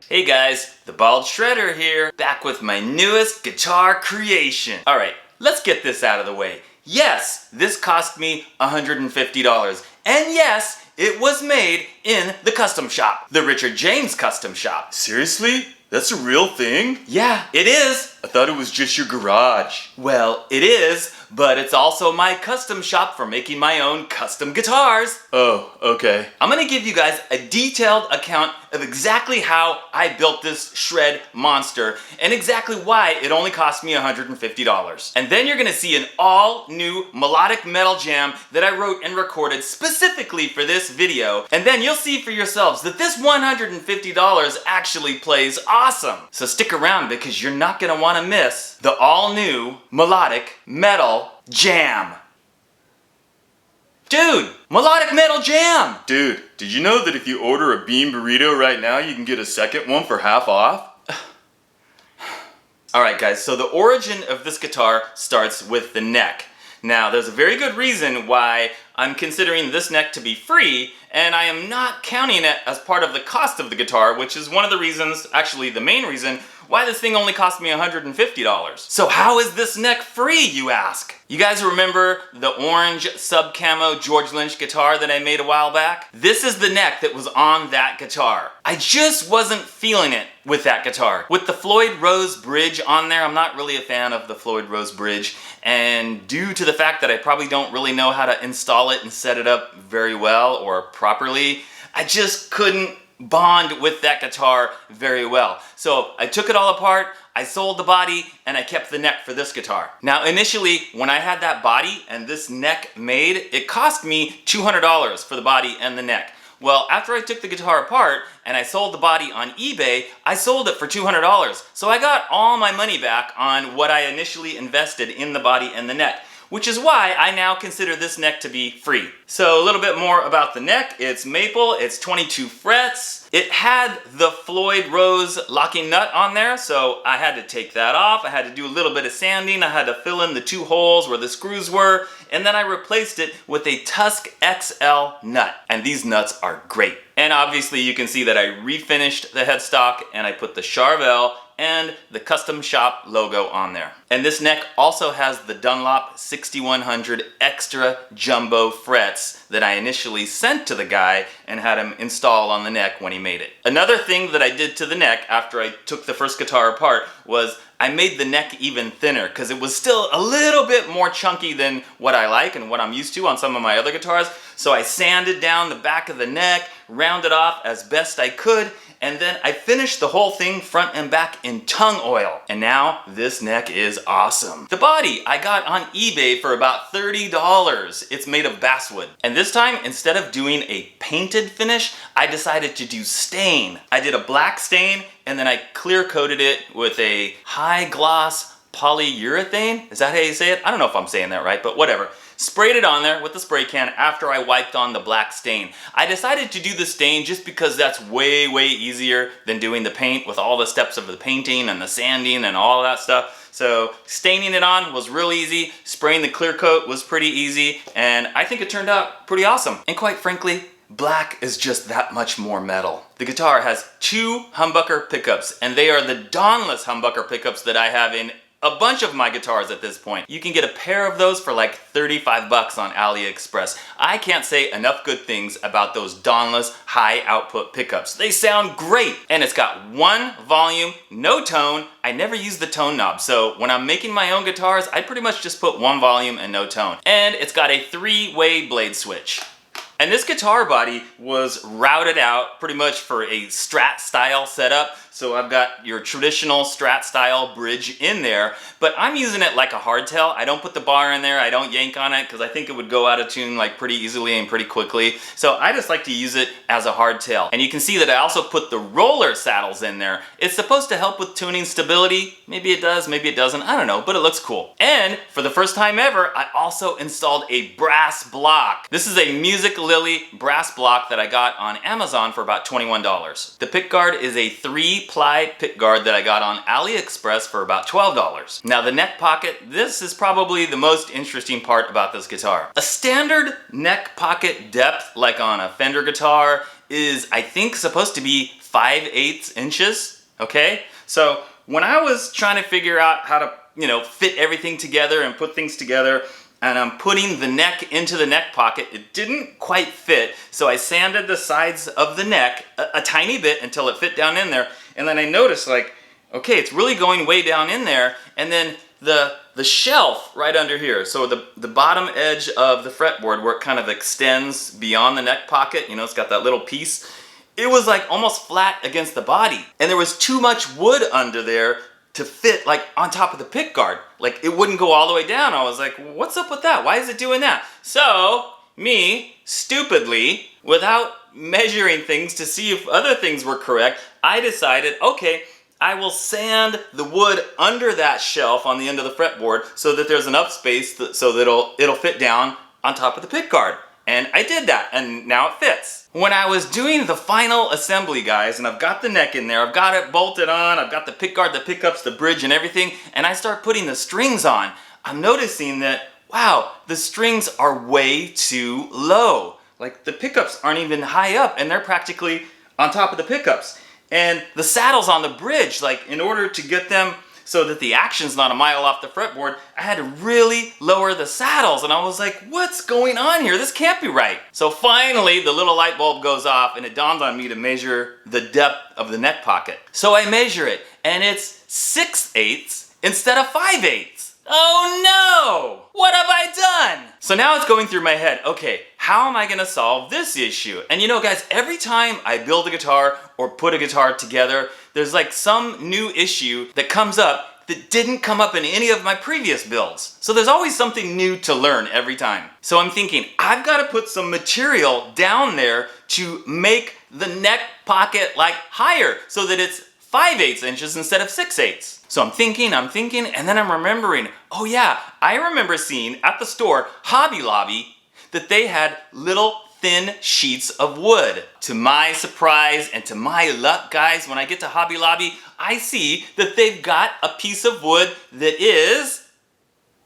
Hey guys, the Bald Shredder here, back with my newest guitar creation. Alright, let's get this out of the way. Yes, this cost me $150. And yes, it was made in the custom shop. The Richard James custom shop. Seriously? That's a real thing? Yeah, it is. I thought it was just your garage. Well, it is, but it's also my custom shop for making my own custom guitars. Oh, okay. I'm gonna give you guys a detailed account of exactly how I built this shred monster and exactly why it only cost me $150. And then you're gonna see an all new melodic metal jam that I wrote and recorded specifically for this video. And then you'll see for yourselves that this $150 actually plays awesome. So stick around because you're not gonna wanna miss the all new melodic metal jam. Dude, melodic metal jam! Dude, did you know that if you order a bean burrito right now, you can get a second one for half off? Alright guys, so the origin of this guitar starts with the neck. Now, there's a very good reason why I'm considering this neck to be free, and I am not counting it as part of the cost of the guitar, which is one of the reasons, actually the main reason, why this thing only cost me $150. So how is this neck free, you ask? You guys remember the orange sub-camo George Lynch guitar that I made a while back? This is the neck that was on that guitar. I just wasn't feeling it with that guitar. With the Floyd Rose bridge on there, I'm not really a fan of the Floyd Rose bridge, and due to the fact that I probably don't really know how to install it and set it up very well or properly, I just couldn't bond with that guitar very well. So I took it all apart, I sold the body, and I kept the neck for this guitar. Now initially, when I had that body and this neck made, it cost me $200 for the body and the neck. Well, after I took the guitar apart and I sold the body on eBay, I sold it for $200. So I got all my money back on what I initially invested in the body and the neck, which is why I now consider this neck to be free. So a little bit more about the neck. It's maple, it's 22 frets. It had the Floyd Rose locking nut on there, so I had to take that off. I had to do a little bit of sanding. I had to fill in the 2 holes where the screws were, and then I replaced it with a Tusk XL nut. And these nuts are great. And obviously you can see that I refinished the headstock and I put the Charvel and the custom shop logo on there. And this neck also has the Dunlop 6100 extra jumbo frets that I initially sent to the guy and had him install on the neck when he made it. Another thing that I did to the neck after I took the first guitar apart was I made the neck even thinner because it was still a little bit more chunky than what I like and what I'm used to on some of my other guitars. So I sanded down the back of the neck, rounded off as best I could, and then I finished the whole thing front and back in tung oil. And now this neck is awesome. The body I got on eBay for about $30. It's made of basswood. And this time, instead of doing a painted finish, I decided to do stain. I did a black stain and then I clear coated it with a high gloss polyurethane. Is that how you say it? I don't know if I'm saying that right, but whatever. Sprayed it on there with the spray can after I wiped on the black stain. I decided to do the stain just because that's way easier than doing the paint with all the steps of the painting and the sanding and all that stuff. So staining it on was real easy, spraying the clear coat was pretty easy, and I think it turned out pretty awesome. And quite frankly, black is just that much more metal. The guitar has 2 humbucker pickups, and they are the Dawnless humbucker pickups that I have in a bunch of my guitars at this point. You can get a pair of those for like 35 bucks on AliExpress. I can't say enough good things about those Dawnless high output pickups. They sound great. And it's got 1 volume, no tone. I never use the tone knob, so when I'm making my own guitars, I pretty much just put 1 volume and no tone. And it's got a 3-way blade switch. And this guitar body was routed out pretty much for a Strat style setup. So I've got your traditional Strat style bridge in there, but I'm using it like a hardtail. I don't put the bar in there, I don't yank on it because I think it would go out of tune like pretty easily and pretty quickly. So I just like to use it as a hardtail. And you can see that I also put the roller saddles in there. It's supposed to help with tuning stability. Maybe it does, maybe it doesn't, I don't know, but it looks cool. And for the first time ever, I also installed a brass block. This is a Music Lily brass block that I got on Amazon for about $21. The pickguard is a 3 8-ply pickguard that I got on AliExpress for about $12. Now the neck pocket, this is probably the most interesting part about this guitar. A standard neck pocket depth, like on a Fender guitar, is I think supposed to be 5/8 inches, okay? So when I was trying to figure out how to, fit everything together and put things together, and I'm putting the neck into the neck pocket, it didn't quite fit, so I sanded the sides of the neck a tiny bit until it fit down in there, and then I noticed, like, okay, it's really going way down in there, and then the shelf right under here, so the bottom edge of the fretboard where it kind of extends beyond the neck pocket, it's got that little piece, it was like almost flat against the body, and there was too much wood under there to fit like on top of the pick guard. Like it wouldn't go all the way down. I was like, what's up with that? Why is it doing that? So me, stupidly, without measuring things to see if other things were correct, I decided, okay, I will sand the wood under that shelf on the end of the fretboard so that there's enough space so that it'll fit down on top of the pick guard. And I did that, and now it fits. When I was doing the final assembly, guys, and I've got the neck in there, I've got it bolted on, I've got the pickguard, the pickups, the bridge, and everything, and I start putting the strings on, I'm noticing that, wow, the strings are way too low. Like, the pickups aren't even high up, and they're practically on top of the pickups. And the saddles on the bridge, like, in order to get them so that the action's not a mile off the fretboard, I had to really lower the saddles, and I was like, what's going on here? This can't be right. So finally, the little light bulb goes off, and it dawns on me to measure the depth of the neck pocket. So I measure it, and it's 6/8 instead of 5/8. Oh no! What have I done? So now it's going through my head, okay, how am I gonna solve this issue? And guys, every time I build a guitar or put a guitar together, there's like some new issue that comes up that didn't come up in any of my previous builds. So there's always something new to learn every time. So I'm thinking, I've got to put some material down there to make the neck pocket like higher so that it's 5/8 inches instead of 6/8. So I'm thinking, and then I'm remembering, oh yeah, I remember seeing at the store, Hobby Lobby, that they had little thin sheets of wood. To my surprise and to my luck, guys, when I get to Hobby Lobby, I see that they've got a piece of wood that is,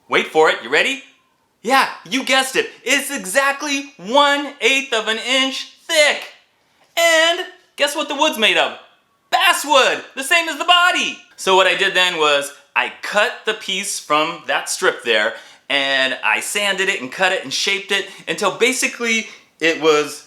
wait for it, you ready? Yeah, you guessed it. It's exactly 1/8 of an inch thick. And guess what the wood's made of? Basswood, the same as the body. So what I did then was I cut the piece from that strip there, and I sanded it and cut it and shaped it until basically it was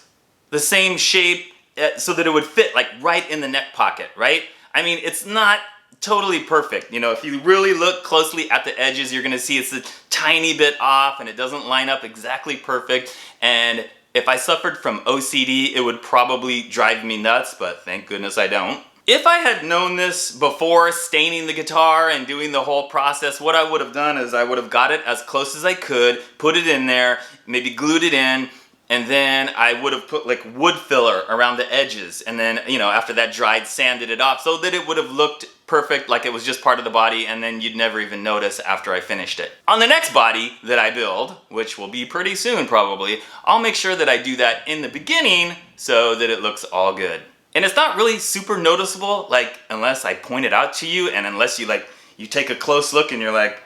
the same shape so that it would fit like right in the neck pocket, right? I mean, it's not totally perfect. If you really look closely at the edges, you're gonna see it's a tiny bit off and it doesn't line up exactly perfect. And if I suffered from OCD, it would probably drive me nuts, but thank goodness I don't. If I had known this before staining the guitar and doing the whole process, what I would have done is I would have got it as close as I could, put it in there, maybe glued it in, and then I would have put like wood filler around the edges, and then, after that dried, sanded it off so that it would have looked perfect, like it was just part of the body, and then you'd never even notice after I finished it. On the next body that I build, which will be pretty soon probably, I'll make sure that I do that in the beginning so that it looks all good. And it's not really super noticeable, like, unless I point it out to you, and unless you take a close look and you're like,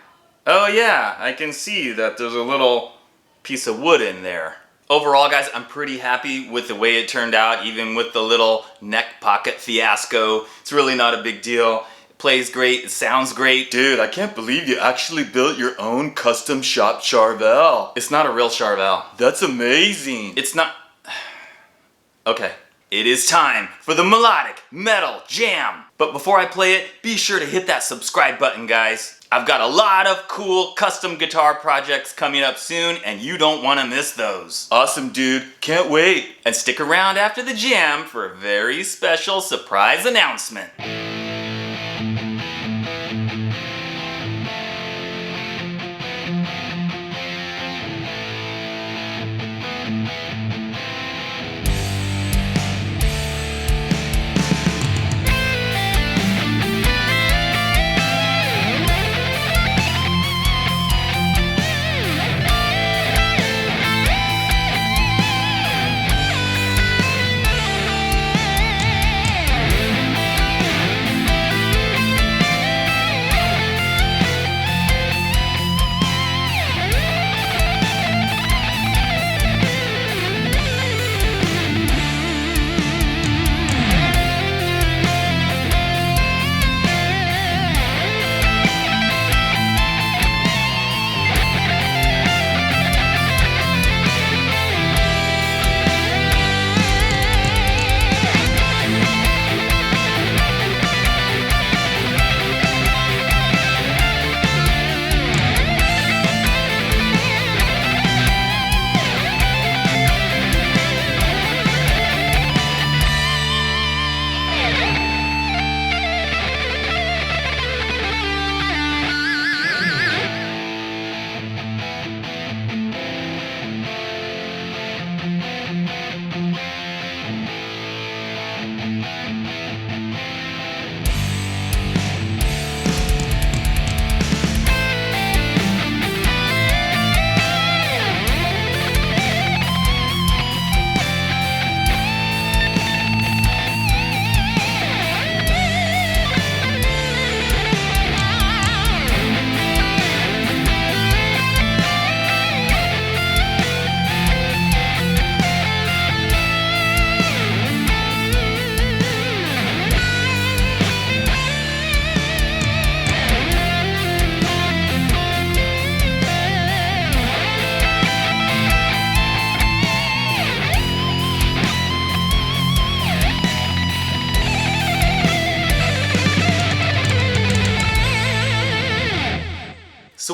oh yeah, I can see that there's a little piece of wood in there. Overall, guys, I'm pretty happy with the way it turned out, even with the little neck pocket fiasco. It's really not a big deal. It plays great, it sounds great. Dude, I can't believe you actually built your own custom shop Charvel. It's not a real Charvel. That's amazing. It's not... Okay. It is time for the Melodic Metal Jam. But before I play it, be sure to hit that subscribe button, guys. I've got a lot of cool custom guitar projects coming up soon, and you don't want to miss those. Awesome, dude. Can't wait. And stick around after the jam for a very special surprise announcement.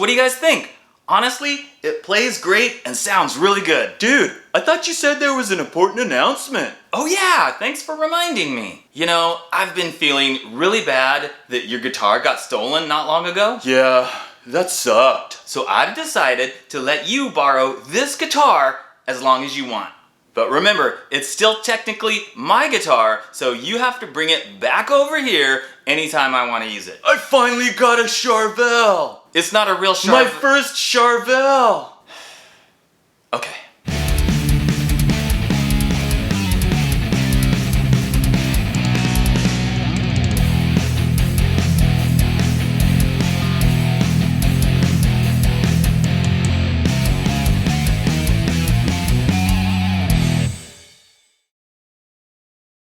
what do you guys think? Honestly, it plays great and sounds really good. Dude, I thought you said there was an important announcement. Oh yeah, thanks for reminding me. You know, I've been feeling really bad that your guitar got stolen not long ago. Yeah, that sucked. So I've decided to let you borrow this guitar as long as you want. But remember, it's still technically my guitar, so you have to bring it back over here anytime I want to use it. I finally got a Charvel. It's not a real My first Charvel. Okay.